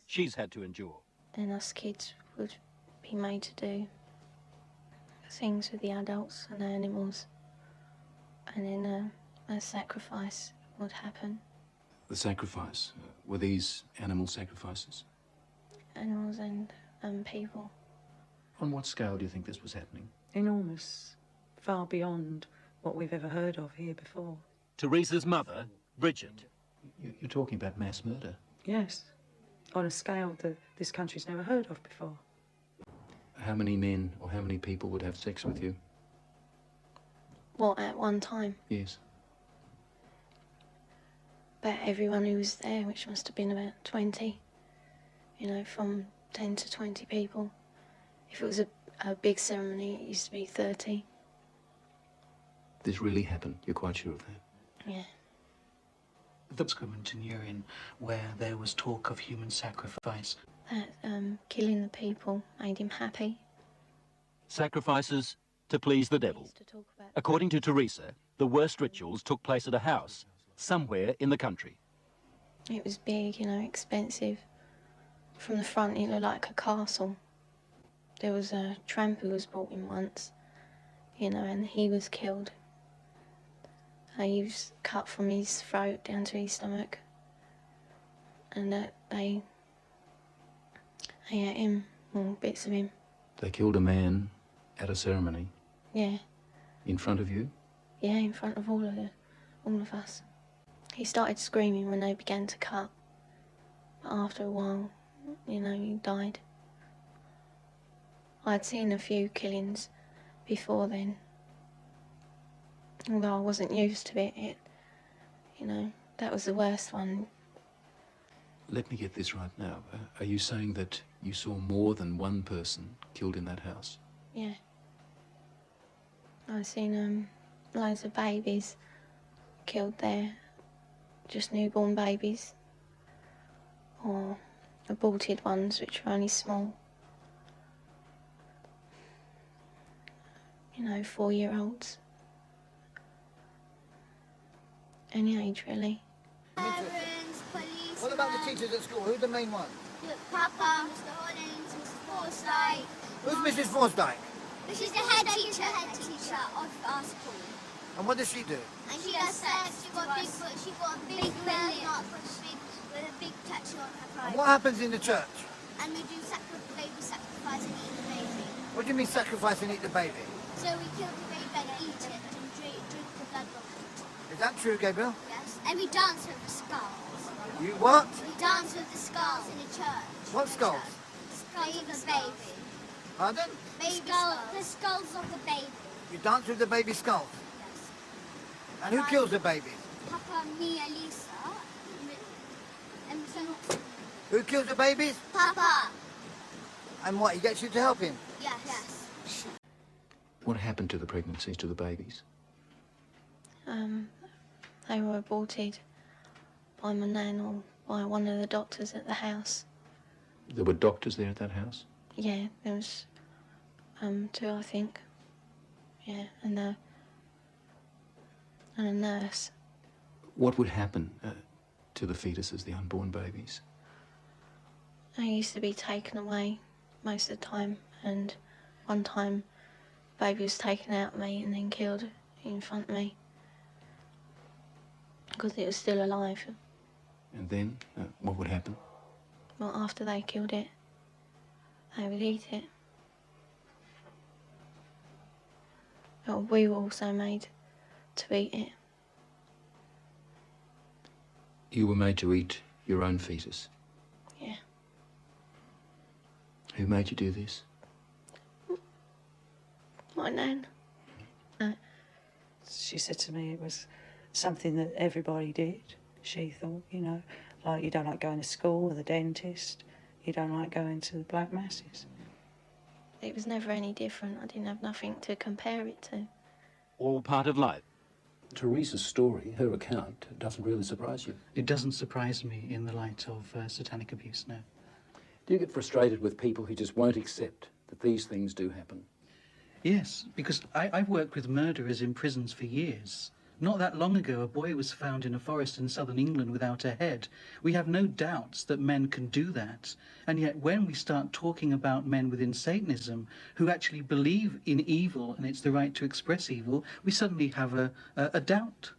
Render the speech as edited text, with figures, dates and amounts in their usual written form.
she's had to endure. And us kids would be made to do things with the adults and the animals, and then a sacrifice would happen. The sacrifice? Were these animal sacrifices? Animals and people. On what scale do you think this was happening? Enormous. Far beyond what we've ever heard of here before. Teresa's mother, Bridget. You're talking about mass murder? Yes. On a scale that this country's never heard of before. How many men or how many people would have sex with you? What, at one time? Yes. About everyone who was there, which must have been about 20. You know, from 10 to 20 people. If it was a big ceremony, it used to be 30. This really happened? You're quite sure of that? Yeah. The excrement and urine where there was talk of human sacrifice. That killing the people made him happy. Sacrifices to please the devil. According to Teresa, the worst rituals took place at a house, somewhere in the country. It was big, you know, expensive. From the front, it looked like a castle. There was a tramp who was brought in once, you know, and he was killed. He was cut from his throat down to his stomach. And they ate him, or bits of him. They killed a man at a ceremony? Yeah. In front of you? Yeah, in front of all of us. He started screaming when they began to cut. But after a while, you know, he died. I'd seen a few killings before then. Although I wasn't used to it, you know, that was the worst one. Let me get this right now. Are you saying that you saw more than one person killed in that house? Yeah. I've seen loads of babies killed there. Just newborn babies. Or aborted ones, which were only small. You know, 4-year-olds. Any age, really. Parents, police. What about the teachers at school? Who's the main one? Papa, Mr. Hollins, Mrs. Forsyth. Who's Mrs. Forsyth? She's the head teacher of our school. And what does she do? And she does sex. She got a big belly with a big tattoo on her And pride. what happens in the church? And we do baby sacrifice and eat the baby. What do you mean sacrifice and eat the baby? So we kill the baby and eat it and drink the blood from it. Is that true, Gabriel? Yes. And we dance with the skulls. You what? We dance with the skulls in the church. What skulls? The skulls of the baby. Pardon? The skulls of the baby. You dance with the baby skulls? Yes. And who kills the baby? Papa, me, and Lisa. And so, Who kills the babies? Papa. And what, he gets you to help him? Yes. What happened to the pregnancies, to the babies? They were aborted by my nan or by one of the doctors at the house. There were doctors there at that house? Yeah, there was 2, I think. Yeah, and a nurse. What would happen to the fetuses, the unborn babies? They used to be taken away most of the time, and one time baby was taken out of me and then killed in front of me because it was still alive. And then, what would happen? Well, after they killed it, they would eat it. But we were also made to eat it. You were made to eat your own fetus? Yeah. Who made you do this? My nan. She said to me it was something that everybody did. She thought, you know, like you don't like going to school or the dentist, you don't like going to the black masses. It was never any different. I didn't have nothing to compare it to. All part of life. Teresa's story, her account, doesn't really surprise you. It doesn't surprise me in the light of satanic abuse, no. Do you get frustrated with people who just won't accept that these things do happen? Yes, because I've worked with murderers in prisons for years, Not that long ago, a boy was found in a forest in southern England without a head. We have no doubts that men can do that. And yet when we start talking about men within Satanism who actually believe in evil and it's the right to express evil, we suddenly have a doubt.